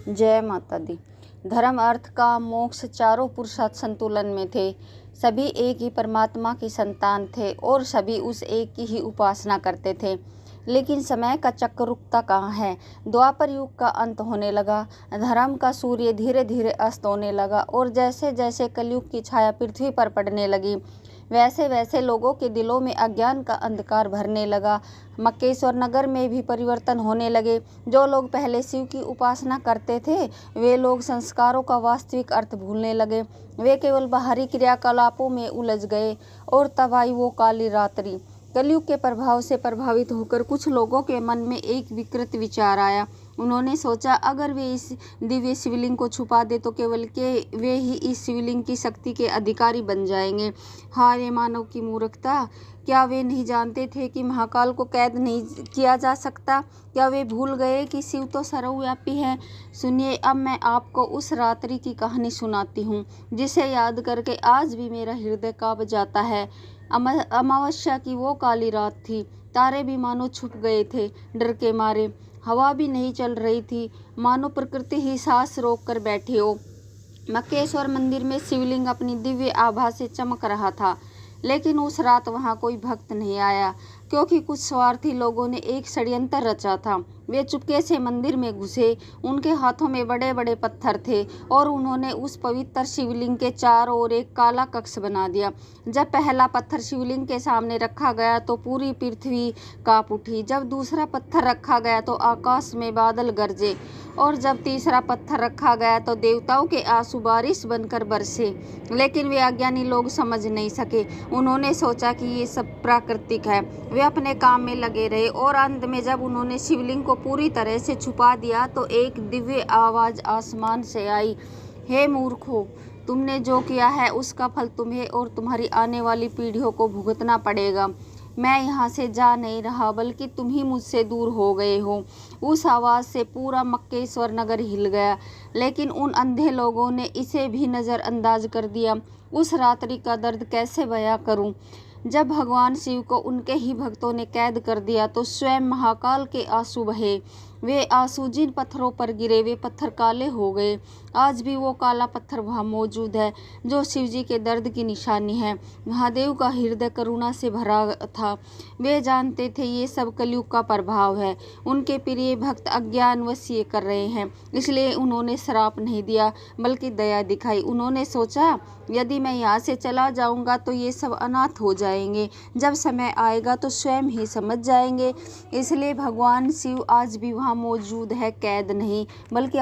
जय माता दी। धर्म, अर्थ, काम, मोक्ष चारों पुरुषार्थ संतुलन में थे। सभी एक ही परमात्मा की संतान थे और सभी उस एक की ही उपासना करते थे। लेकिन समय का चक्र रुकता कहाँ है। द्वापर युग का अंत होने लगा, धर्म का सूर्य धीरे धीरे अस्त होने लगा और जैसे जैसे कलयुग की छाया पृथ्वी पर पड़ने लगी, वैसे वैसे लोगों के दिलों में अज्ञान का अंधकार भरने लगा। मक्केश्वर नगर में भी परिवर्तन होने लगे। जो लोग पहले शिव की उपासना करते थे, वे लोग संस्कारों का वास्तविक अर्थ भूलने लगे। वे केवल बाहरी क्रियाकलापों में उलझ गए। और तब आई वो काली रात्रि। कलयुग के प्रभाव से प्रभावित होकर कुछ लोगों के मन में एक विकृत विचार आया। उन्होंने सोचा, अगर वे इस दिव्य शिवलिंग को छुपा दे तो केवल के वे ही इस शिवलिंग की शक्ति के अधिकारी बन जाएंगे। हाय मानव की मूर्खता! क्या वे नहीं जानते थे कि महाकाल को कैद नहीं किया जा सकता? क्या वे भूल गए कि शिव तो सर्वव्यापी है? सुनिए, अब मैं आपको उस रात्रि की कहानी सुनाती हूँ, जिसे याद करके आज भी मेरा हृदय कांप जाता है। अमावस्या की वो काली रात थी। तारे भी मानो छुप गए थे डर के मारे। हवा भी नहीं चल रही थी, मानो प्रकृति ही सांस रोक कर बैठी हो। मक्केश्वर मंदिर में शिवलिंग अपनी दिव्य आभा से चमक रहा था, लेकिन उस रात वहां कोई भक्त नहीं आया, क्योंकि कुछ स्वार्थी लोगों ने एक षड्यंत्र रचा था। वे चुपके से मंदिर में घुसे। उनके हाथों में बड़े बड़े पत्थर थे और उन्होंने उस पवित्र शिवलिंग के चारों ओर एक काला कक्ष बना दिया। जब पहला पत्थर शिवलिंग के सामने रखा गया तो पूरी पृथ्वी कांप उठी। जब दूसरा पत्थर रखा गया तो आकाश में बादल गरजे और जब तीसरा पत्थर रखा गया तो देवताओं के आंसू बारिश बनकर बरसे। लेकिन वे अज्ञानी लोग समझ नहीं सके। उन्होंने सोचा कि ये सब प्राकृतिक है। वे अपने काम में लगे रहे और अंत में जब उन्होंने शिवलिंग को पूरी तरह से छुपा दिया तो एक दिव्य आवाज आसमान से आई, हे मूर्खों, तुमने जो किया है उसका फल तुम्हें और तुम्हारी आने वाली पीढ़ियों को भुगतना पड़ेगा। मैं यहाँ से जा नहीं रहा, बल्कि तुम ही मुझसे दूर हो गए हो। उस आवाज़ से पूरा मक्केश्वर नगर हिल गया, लेकिन उन अंधे लोगों ने इसे भी नज़रअंदाज कर दिया। उस रात्रि का दर्द कैसे बयां करूं। जब भगवान शिव को उनके ही भक्तों ने कैद कर दिया तो स्वयं महाकाल के आंसू बहे। वे आंसू जिन पत्थरों पर गिरे वे पत्थर काले हो गए। आज भी वो काला पत्थर वहाँ मौजूद है, जो शिव जी के दर्द की निशानी है। महादेव का हृदय करुणा से भरा था। वे जानते थे ये सब कलयुग का प्रभाव है। उनके प्रिय भक्त अज्ञानवश ये कर रहे हैं, इसलिए उन्होंने श्राप नहीं दिया बल्कि दया दिखाई। उन्होंने सोचा, यदि मैं यहाँ से चला जाऊँगा तो ये सब अनाथ हो जाएंगे। जब समय आएगा तो स्वयं ही समझ जाएंगे। इसलिए भगवान शिव आज भी वहाँ मौजूद है, कैद नहीं बल्कि